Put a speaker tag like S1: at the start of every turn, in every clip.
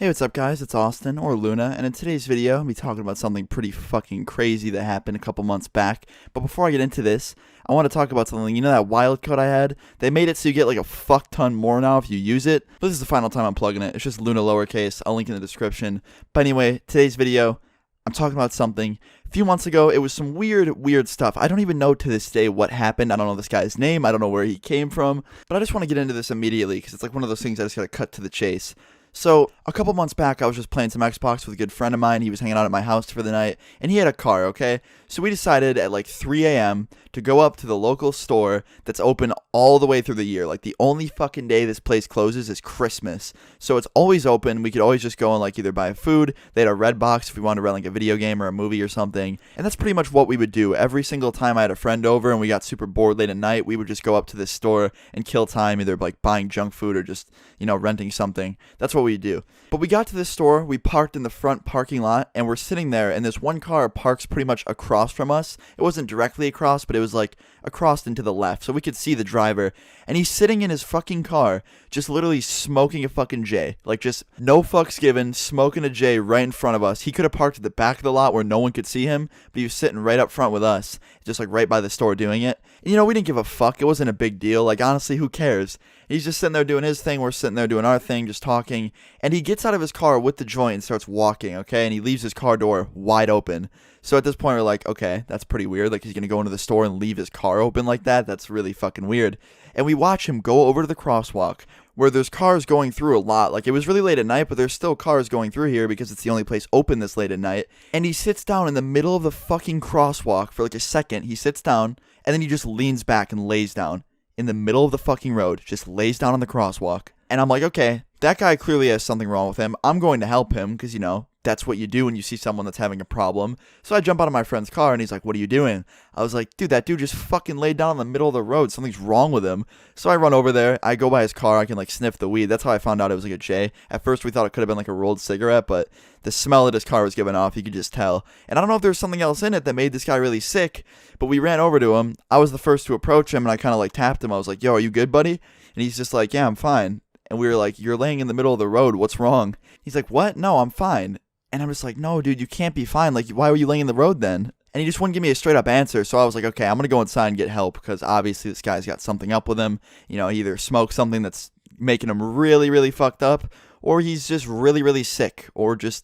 S1: Hey, what's up guys? It's Austin, or Luna, and in today's video, I'll be talking about something pretty fucking crazy that happened a couple months back. But before I get into this, I want to talk about something. You know that wild code I had? They made it so you get like a fuck ton more now if you use it. But this is the final time I'm plugging it. It's just Luna lowercase. I'll link in the description. But anyway, today's video, I'm talking about something. A few months ago, it was some weird stuff. I don't even know to this day what happened. I don't know this guy's name. I don't know where he came from. But I just want to get into this immediately because it's like one of those things I just gotta cut to the chase. So, a couple months back, I was just playing some Xbox with a good friend of mine. He was hanging out at my house for the night, and he had a car, okay? So we decided at like 3 a.m. to go up to the local store that's open all the way through the year. Like, the only fucking day this place closes is Christmas. So it's always open. We could always just go and like either buy food. They had a red box if we wanted to rent like a video game or a movie or something. And that's pretty much what we would do. Every single time I had a friend over and we got super bored late at night, we would just go up to this store and kill time either like buying junk food or just, renting something. That's what we do. But we got to this store, we parked in the front parking lot, and we're sitting there, and this one car parks pretty much across from us. It wasn't directly across, but it was like across and to the left, so we could see the driver. And he's sitting in his fucking car, just literally smoking a fucking J. Like, just no fucks given, smoking a J right in front of us. He could have parked at the back of the lot where no one could see him, but he was sitting right up front with us, just like right by the store doing it. And we didn't give a fuck. It wasn't a big deal. Like, honestly, who cares? He's just sitting there doing his thing. We're sitting there doing our thing, just talking. And he gets out of his car with the joint and starts walking, okay? And he leaves his car door wide open. So at this point, we're like, okay, that's pretty weird. Like, he's going to go into the store and leave his car open like that? That's really fucking weird. And we watch him go over to the crosswalk where there's cars going through a lot. Like, it was really late at night, but there's still cars going through here because it's the only place open this late at night. And he sits down in the middle of the fucking crosswalk for like a second. He sits down, and then he just leans back and lays down in the middle of the fucking road, just lays down on the crosswalk. And I'm like, okay, that guy clearly has something wrong with him. I'm going to help him because, that's what you do when you see someone that's having a problem. So I jump out of my friend's car and he's like, what are you doing? I was like, dude, that dude just fucking laid down in the middle of the road. Something's wrong with him. So I run over there. I go by his car. I can like sniff the weed. That's how I found out it was like a J. At first we thought it could have been like a rolled cigarette, but the smell that his car was giving off, you could just tell. And I don't know if there was something else in it that made this guy really sick, but we ran over to him. I was the first to approach him and I kind of like tapped him. I was like, yo, are you good, buddy? And he's just like, yeah, I'm fine. And we were like, you're laying in the middle of the road. What's wrong? He's like, what? No, I'm fine. And I'm just like, no, dude, you can't be fine. Like, why were you laying in the road then? And he just wouldn't give me a straight up answer. So I was like, okay, I'm going to go inside and get help because obviously this guy's got something up with him. He either smoked something that's making him really fucked up, or he's just really sick, or just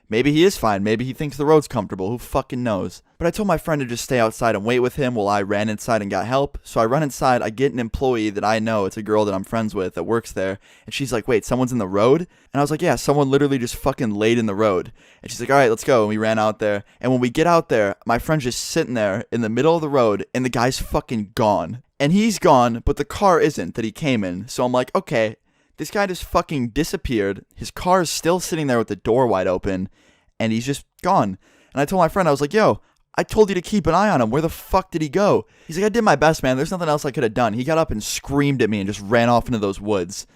S1: maybe he is fine. Maybe he thinks the road's comfortable. Who fucking knows? But I told my friend to just stay outside and wait with him while I ran inside and got help. So I run inside. I get an employee that I know. It's a girl that I'm friends with that works there. And she's like, wait, someone's in the road? And I was like, yeah, someone literally just fucking laid in the road. And she's like, all right, let's go. And we ran out there. And when we get out there, my friend's just sitting there in the middle of the road and the guy's fucking gone. And he's gone, but the car isn't that he came in. So I'm like, okay, this guy just fucking disappeared. His car is still sitting there with the door wide open. And he's just gone. And I told my friend, I was like, yo, I told you to keep an eye on him. Where the fuck did he go? He's like, I did my best, man. There's nothing else I could have done. He got up and screamed at me and just ran off into those woods.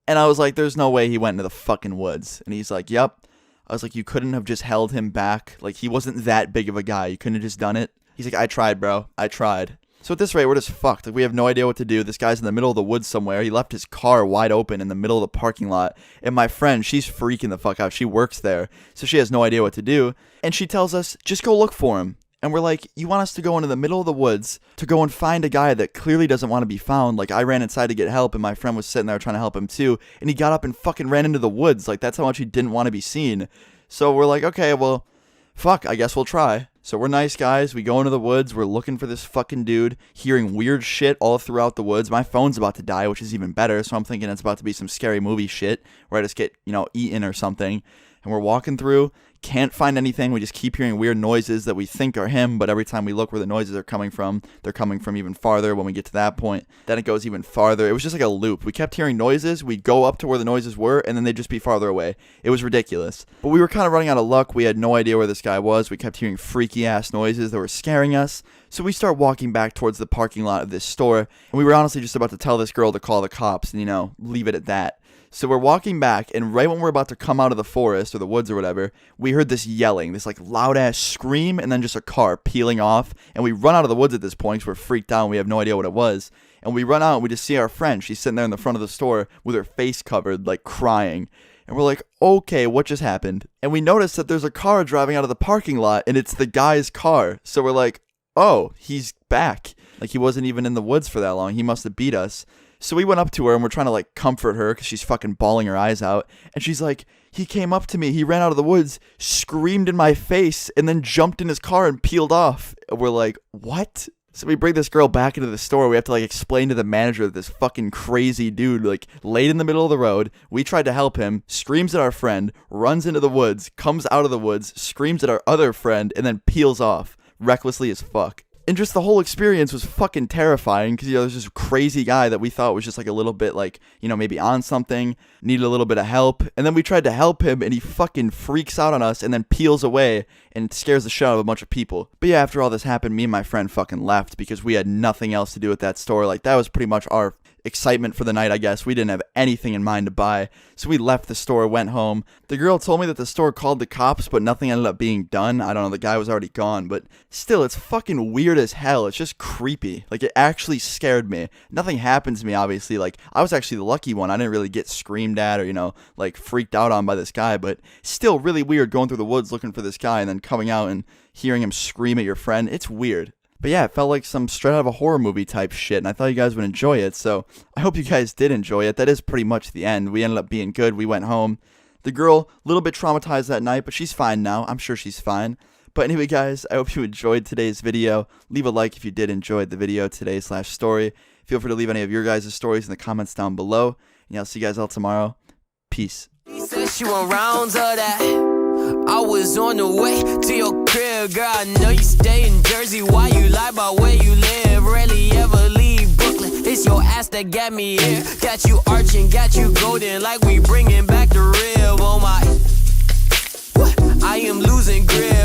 S1: And I was like, there's no way he went into the fucking woods. And he's like, yep. I was like, you couldn't have just held him back. Like, he wasn't that big of a guy. You couldn't have just done it. He's like, I tried, bro. I tried. So at this rate, we're just fucked. Like, we have no idea what to do. This guy's in the middle of the woods somewhere. He left his car wide open in the middle of the parking lot. And my friend, she's freaking the fuck out. She works there, so she has no idea what to do. And she tells us, just go look for him. And we're like, you want us to go into the middle of the woods to go and find a guy that clearly doesn't want to be found? Like, I ran inside to get help, and my friend was sitting there trying to help him too. And he got up and fucking ran into the woods. Like, that's how much he didn't want to be seen. So we're like, okay, well, fuck, I guess we'll try. So we're nice guys. We go into the woods. We're looking for this fucking dude, hearing weird shit all throughout the woods. My phone's about to die, which is even better. So I'm thinking it's about to be some scary movie shit where I just get, eaten or something. And we're walking through, can't find anything. We just keep hearing weird noises that we think are him, but every time we look where the noises are coming from, they're coming from even farther. When we get to that point, then it goes even farther. It was just like a loop. We kept hearing noises. We'd go up to where the noises were, and then they'd just be farther away. It was ridiculous. But we were kind of running out of luck. We had no idea where this guy was. We kept hearing freaky-ass noises that were scaring us. So we start walking back towards the parking lot of this store, and we were honestly just about to tell this girl to call the cops and, leave it at that. So we're walking back, and right when we're about to come out of the forest or the woods or whatever, we heard this yelling, this like loud-ass scream, and then just a car peeling off. And we run out of the woods at this point because we're freaked out and we have no idea what it was. And we run out and we just see our friend. She's sitting there in the front of the store with her face covered, like crying. And we're like, okay, what just happened? And we notice that there's a car driving out of the parking lot, and it's the guy's car. So we're like, oh, he's back. Like, he wasn't even in the woods for that long. He must have beat us. So we went up to her, and we're trying to, like, comfort her because she's fucking bawling her eyes out. And she's like, he came up to me, he ran out of the woods, screamed in my face, and then jumped in his car and peeled off. And we're like, what? So we bring this girl back into the store. We have to, like, explain to the manager that this fucking crazy dude, like, laid in the middle of the road. We tried to help him, screams at our friend, runs into the woods, comes out of the woods, screams at our other friend, and then peels off, recklessly as fuck. And just the whole experience was fucking terrifying because, there's this crazy guy that we thought was just, like, a little bit, like, maybe on something, needed a little bit of help. And then we tried to help him, and he fucking freaks out on us and then peels away and scares the shit out of a bunch of people. But yeah, after all this happened, me and my friend fucking left because we had nothing else to do at that store. Like, that was pretty much our excitement for the night, I guess. We didn't have anything in mind to buy. So we left the store, went home. The girl told me that the store called the cops, but nothing ended up being done. I don't know, the guy was already gone, but still, it's fucking weird as hell. It's just creepy. Like, it actually scared me. Nothing happened to me, obviously. Like, I was actually the lucky one. I didn't really get screamed at or, like, freaked out on by this guy, but still really weird going through the woods looking for this guy and then coming out and hearing him scream at your friend. It's weird. But yeah, it felt like some straight out of a horror movie type shit, and I thought you guys would enjoy it, so I hope you guys did enjoy it. That is pretty much the end. We ended up being good. We went home. The girl, a little bit traumatized that night, but she's fine now. I'm sure she's fine. But anyway, guys, I hope you enjoyed today's video. Leave a like if you did enjoy the video today/story. Feel free to leave any of your guys' stories in the comments down below. And yeah, I'll see you guys all tomorrow. Peace.
S2: I was on the way to your crib, girl. I know you stay in Jersey. Why you lie about where you live? Rarely ever leave Brooklyn. It's your ass that got me here. Got you arching, got you golden, like we bringing back the rib. Oh my, I am losing grip.